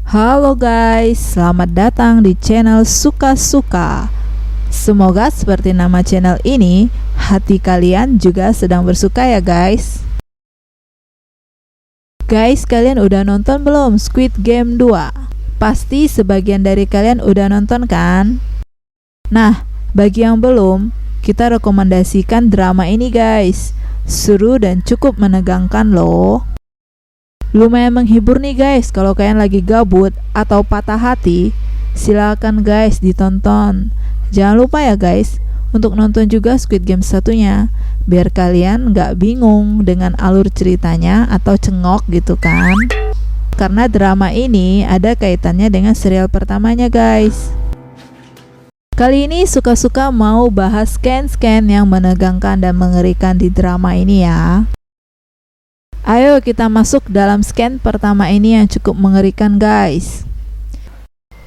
Halo guys, selamat datang di channel Suka-Suka. Semoga seperti nama channel ini, hati kalian juga sedang bersuka ya guys. Guys, kalian udah nonton belum Squid Game 2? Pasti sebagian dari kalian udah nonton kan? Nah, bagi yang belum, kita rekomendasikan drama ini guys. Seru dan cukup menegangkan loh. Lumayan menghibur nih guys, kalau kalian lagi gabut atau patah hati, silakan guys ditonton. Jangan lupa ya guys, untuk nonton juga Squid Game satunya, biar kalian nggak bingung dengan alur ceritanya atau cengok gitu kan. Karena drama ini ada kaitannya dengan serial pertamanya guys. Kali ini Suka-Suka mau bahas scan-scan yang menegangkan dan mengerikan di drama ini ya. Ayo kita masuk dalam scan pertama ini yang cukup mengerikan guys.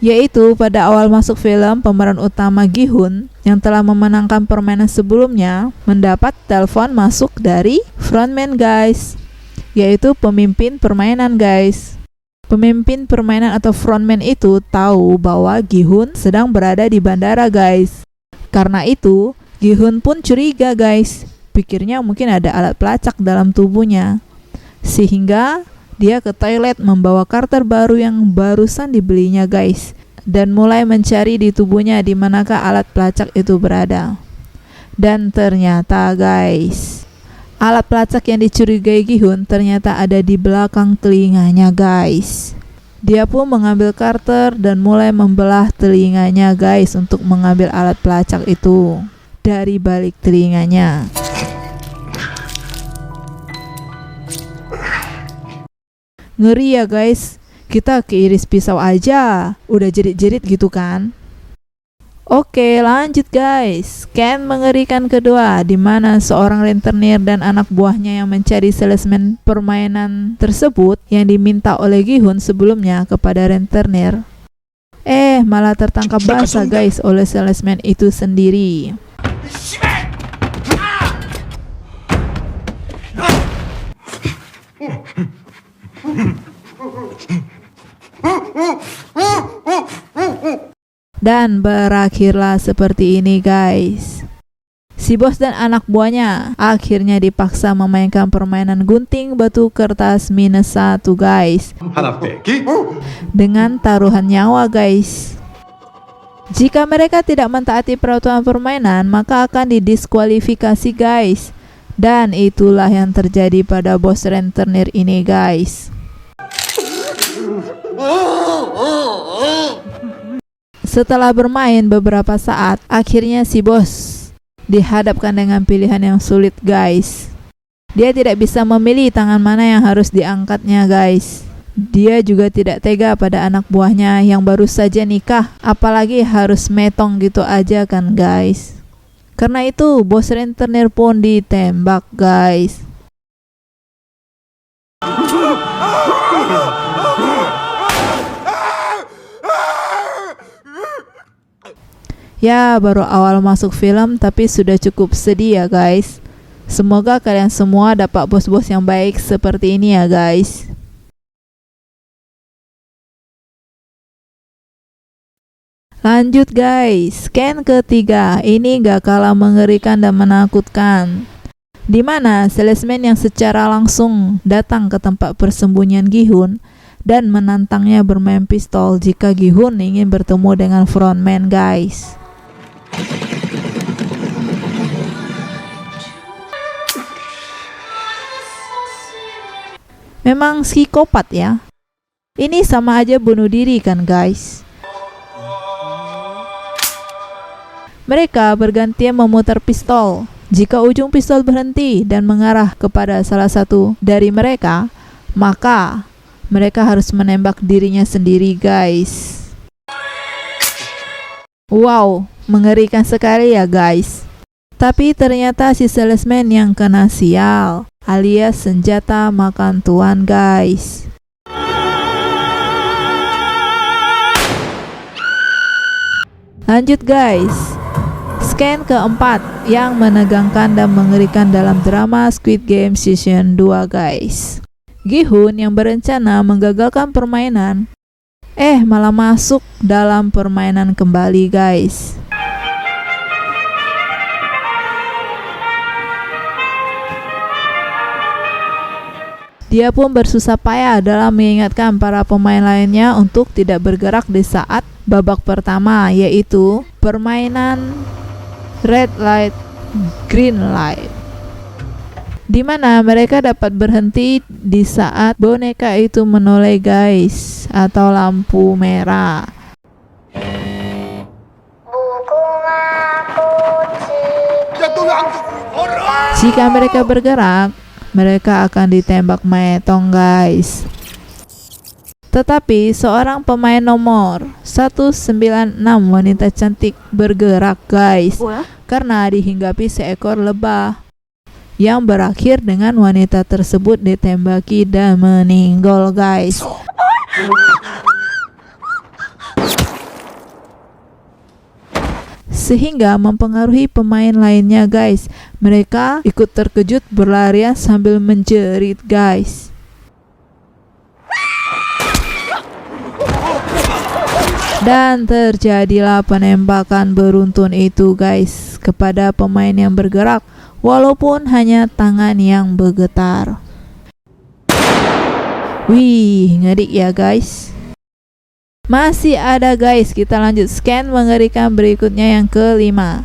Yaitu pada awal masuk film, pemeran utama Gi-hun yang telah memenangkan permainan sebelumnya mendapat telepon masuk dari frontman guys, yaitu pemimpin permainan guys. Pemimpin permainan atau frontman itu tahu bahwa Gi-hun sedang berada di bandara guys. Karena itu Gi-hun pun curiga guys, pikirnya mungkin ada alat pelacak dalam tubuhnya. Sehingga dia ke toilet membawa kartu baru yang barusan dibelinya guys, dan mulai mencari di tubuhnya di manakah alat pelacak itu berada. Dan ternyata guys, alat pelacak yang dicurigai Gi-hun ternyata ada di belakang telinganya guys. Dia pun mengambil kartu dan mulai membelah telinganya guys untuk mengambil alat pelacak itu dari balik telinganya. Ngeri ya guys, kita keiris pisau aja, udah jerit-jerit gitu kan. Oke lanjut guys, scan mengerikan kedua, di mana seorang rentenir dan anak buahnya yang mencari salesman permainan tersebut yang diminta oleh Gi-hun sebelumnya kepada rentenir. Malah tertangkap basah guys oleh salesman itu sendiri. Dan berakhirlah seperti ini guys. Si bos dan anak buahnya akhirnya dipaksa memainkan permainan gunting batu kertas -1 guys, dengan taruhan nyawa guys. Jika mereka tidak mentaati peraturan permainan, maka akan didiskualifikasi guys. Dan itulah yang terjadi pada bos rentenir ini guys. Setelah bermain beberapa saat, akhirnya si bos dihadapkan dengan pilihan yang sulit guys. Dia tidak bisa memilih tangan mana yang harus diangkatnya guys. Dia juga tidak tega pada anak buahnya yang baru saja nikah, apalagi harus metong gitu aja kan guys. Karena itu bos rentenir pun ditembak guys. Ya, baru awal masuk film tapi sudah cukup sedih ya guys. Semoga kalian semua dapat bos-bos yang baik seperti ini ya guys. Lanjut guys, scan ketiga ini gak kalah mengerikan dan menakutkan, di mana salesman yang secara langsung datang ke tempat persembunyian Gi-hun dan menantangnya bermain pistol jika Gi-hun ingin bertemu dengan frontman guys. Memang psikopat ya. Ini sama aja bunuh diri kan guys. Mereka bergantian memutar pistol. Jika ujung pistol berhenti dan mengarah kepada salah satu dari mereka, maka mereka harus menembak dirinya sendiri guys. Wow, mengerikan sekali ya guys. Tapi ternyata si salesman yang kena sial, alias senjata makan tuan guys. Lanjut guys, scan keempat yang menegangkan dan mengerikan dalam drama Squid Game Season 2 guys. Gi-hun yang berencana menggagalkan permainan Malah masuk dalam permainan kembali guys. Dia pun bersusah payah dalam mengingatkan para pemain lainnya untuk tidak bergerak di saat babak pertama, yaitu permainan red light, green light, di mana mereka dapat berhenti di saat boneka itu menoleh guys, atau lampu merah. Jika mereka bergerak, mereka akan ditembak metong guys. Tetapi seorang pemain nomor 196 wanita cantik bergerak guys, karena dihinggapi seekor lebah, yang berakhir dengan wanita tersebut ditembaki dan meninggal guys. Sehingga mempengaruhi pemain lainnya guys. Mereka ikut terkejut berlarian sambil menjerit guys. Dan terjadilah penembakan beruntun itu guys kepada pemain yang bergerak, walaupun hanya tangan yang bergetar. Wih, ngeri ya guys. Masih ada guys, kita lanjut scan mengerikan berikutnya yang kelima,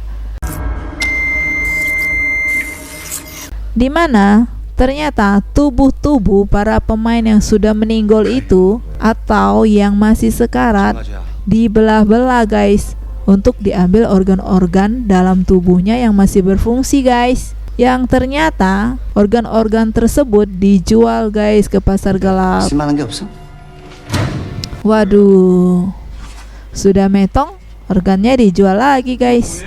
di mana ternyata tubuh-tubuh para pemain yang sudah meninggal itu atau yang masih sekarat dibelah-belah guys, untuk diambil organ-organ dalam tubuhnya yang masih berfungsi guys. Yang ternyata organ-organ tersebut dijual guys ke pasar gelap. Waduh, sudah metong, organnya dijual lagi guys.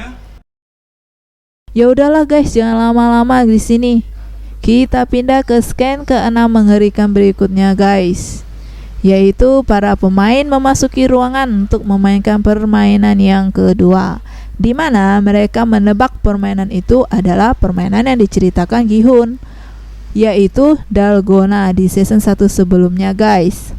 Ya udahlah guys, jangan lama-lama di sini. Kita pindah ke scan ke-6 mengerikan berikutnya guys, yaitu para pemain memasuki ruangan untuk memainkan permainan yang kedua, di mana mereka menebak permainan itu adalah permainan yang diceritakan Gi-hun, yaitu Dalgona di season 1 sebelumnya guys.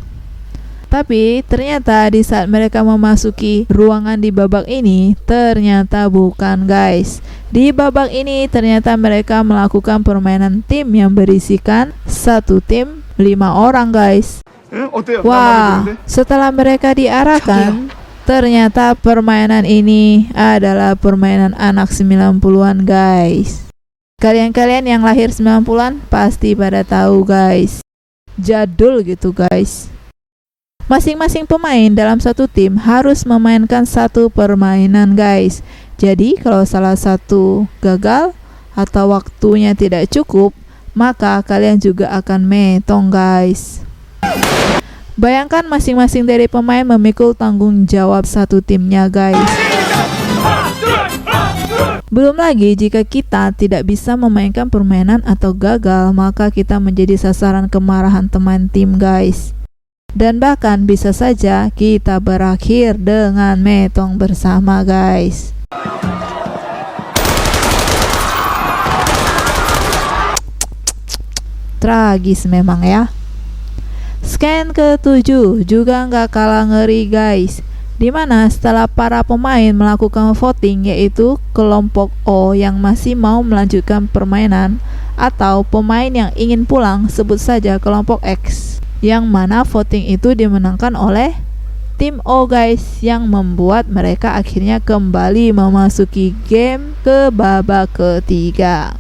Tapi ternyata di saat mereka memasuki ruangan di babak ini, ternyata bukan guys. Di babak ini ternyata mereka melakukan permainan tim yang berisikan satu tim 5 orang guys. Wah, setelah mereka diarahkan, ternyata permainan ini adalah permainan anak 90-an guys. Kalian-kalian yang lahir 90-an pasti pada tahu guys. Jadul gitu guys. Masing-masing pemain dalam satu tim harus memainkan satu permainan guys. Jadi kalau salah satu gagal atau waktunya tidak cukup, maka kalian juga akan metong guys. Bayangkan masing-masing dari pemain memikul tanggung jawab satu timnya guys. Belum lagi jika kita tidak bisa memainkan permainan atau gagal, maka kita menjadi sasaran kemarahan teman tim guys. Dan bahkan bisa saja kita berakhir dengan metong bersama guys. Tragis memang ya. Scan ke-7 juga nggak kalah ngeri guys, dimana setelah para pemain melakukan voting, yaitu kelompok O yang masih mau melanjutkan permainan atau pemain yang ingin pulang, sebut saja kelompok X, yang mana voting itu dimenangkan oleh tim O guys, yang membuat mereka akhirnya kembali memasuki game ke babak ketiga.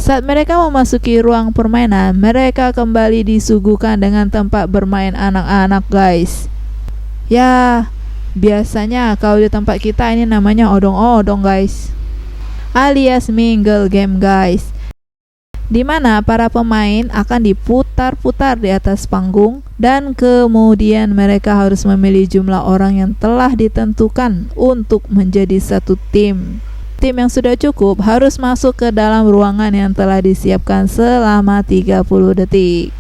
Saat mereka memasuki ruang permainan, mereka kembali disuguhkan dengan tempat bermain anak-anak guys. Ya, biasanya kalau di tempat kita ini namanya odong-odong guys, alias mingle game guys, dimana para pemain akan diputar-putar di atas panggung dan kemudian mereka harus memilih jumlah orang yang telah ditentukan untuk menjadi satu tim. Tim yang sudah cukup harus masuk ke dalam ruangan yang telah disiapkan selama 30 detik.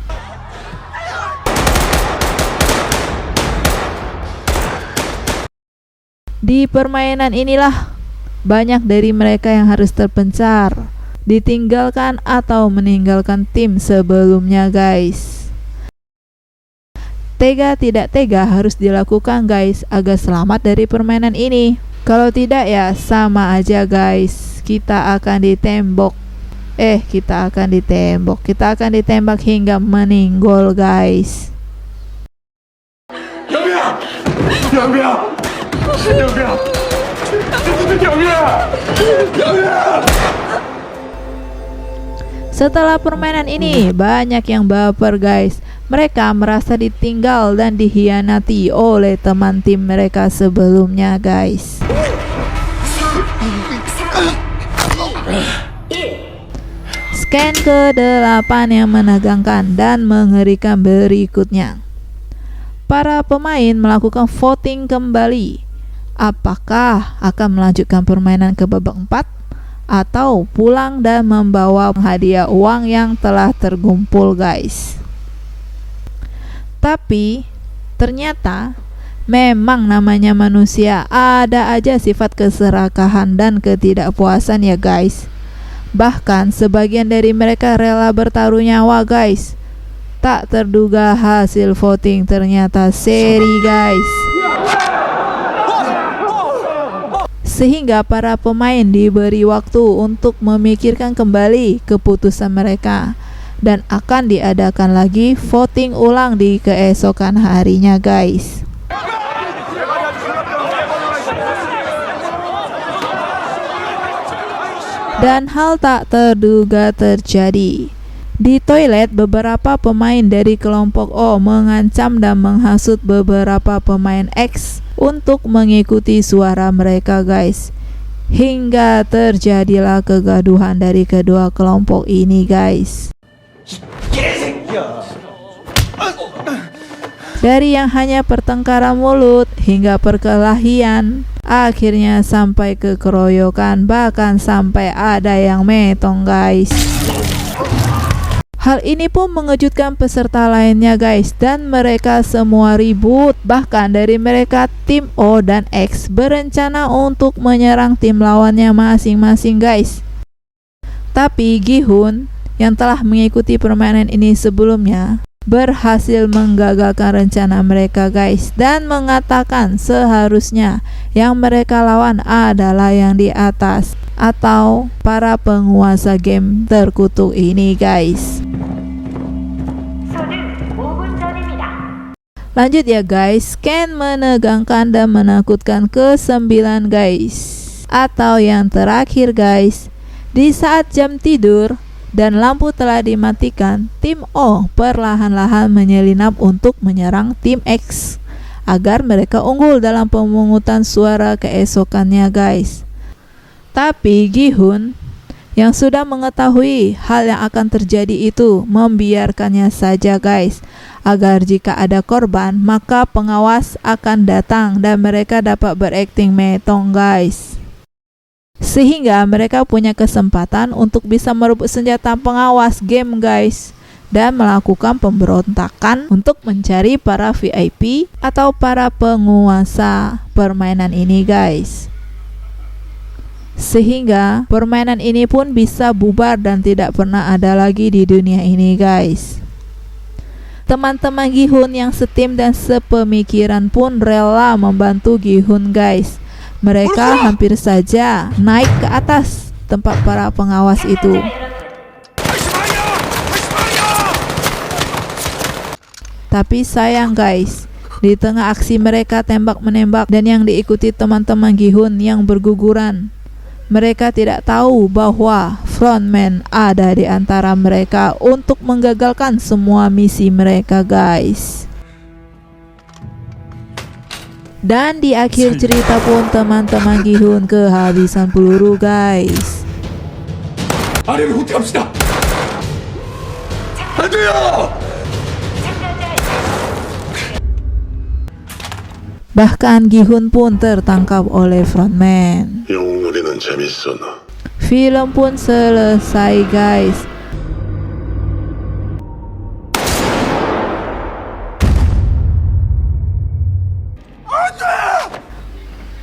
Di permainan inilah banyak dari mereka yang harus terpencar ditinggalkan atau meninggalkan tim sebelumnya guys. Tega tidak tega harus dilakukan guys agar selamat dari permainan ini. Kalau tidak ya sama aja guys, kita akan ditembak hingga meninggal guys. Setelah permainan ini, banyak yang baper guys. Mereka merasa ditinggal dan dikhianati oleh teman tim mereka sebelumnya guys. Scan ke-8 yang menegangkan dan mengerikan berikutnya. Para pemain melakukan voting kembali. Apakah akan melanjutkan permainan ke babak 4 atau pulang dan membawa hadiah uang yang telah terkumpul guys. Tapi ternyata memang namanya manusia, ada aja sifat keserakahan dan ketidakpuasan ya guys. Bahkan sebagian dari mereka rela bertaruh nyawa guys. Tak terduga hasil voting ternyata seri guys. Sehingga para pemain diberi waktu untuk memikirkan kembali keputusan mereka. Dan akan diadakan lagi voting ulang di keesokan harinya guys. Dan hal tak terduga terjadi. Di toilet, beberapa pemain dari kelompok O mengancam dan menghasut beberapa pemain X untuk mengikuti suara mereka guys. Hingga terjadilah kegaduhan dari kedua kelompok ini guys. Dari yang hanya pertengkaran mulut hingga perkelahian, akhirnya sampai ke keroyokan, bahkan sampai ada yang metong guys. Hal ini pun mengejutkan peserta lainnya guys, dan mereka semua ribut. Bahkan dari mereka tim O dan X berencana untuk menyerang tim lawannya masing-masing guys. Tapi Gi-hun yang telah mengikuti permainan ini sebelumnya berhasil menggagalkan rencana mereka guys, dan mengatakan seharusnya yang mereka lawan adalah yang di atas atau para penguasa game terkutuk ini guys. Lanjut ya guys, scan menegangkan dan menakutkan ke-9 guys. Atau yang terakhir guys, di saat jam tidur dan lampu telah dimatikan, tim O perlahan-lahan menyelinap untuk menyerang tim X agar mereka unggul dalam pemungutan suara keesokannya guys. Tapi Gi-hun yang sudah mengetahui hal yang akan terjadi itu membiarkannya saja guys, agar jika ada korban maka pengawas akan datang dan mereka dapat berakting metong guys. Sehingga mereka punya kesempatan untuk bisa merebut senjata pengawas game guys, dan melakukan pemberontakan untuk mencari para VIP atau para penguasa permainan ini guys. Sehingga permainan ini pun bisa bubar dan tidak pernah ada lagi di dunia ini guys. Teman-teman Gi-hun yang setim dan sepemikiran pun rela membantu Gi-hun guys. Mereka hampir saja naik ke atas tempat para pengawas itu. Tapi sayang guys, di tengah aksi mereka tembak-menembak dan yang diikuti teman-teman Gi-hun yang berguguran, mereka tidak tahu bahwa frontman ada di antara mereka untuk menggagalkan semua misi mereka guys. Dan di akhir cerita pun teman-teman Gi-hun kehabisan peluru guys. Bahkan Gi-hun pun tertangkap oleh frontman. Film pun selesai guys.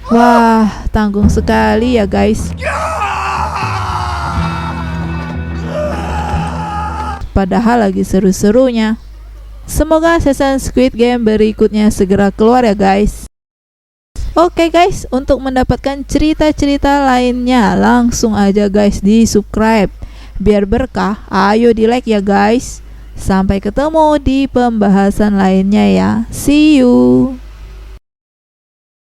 Wah, tanggung sekali ya guys. padahal lagi seru-serunya. Semoga season Squid Game berikutnya segera keluar ya guys. Oke guys, untuk mendapatkan cerita-cerita lainnya langsung aja guys di subscribe. Biar berkah, ayo di like ya guys. Sampai ketemu di pembahasan lainnya ya. See you.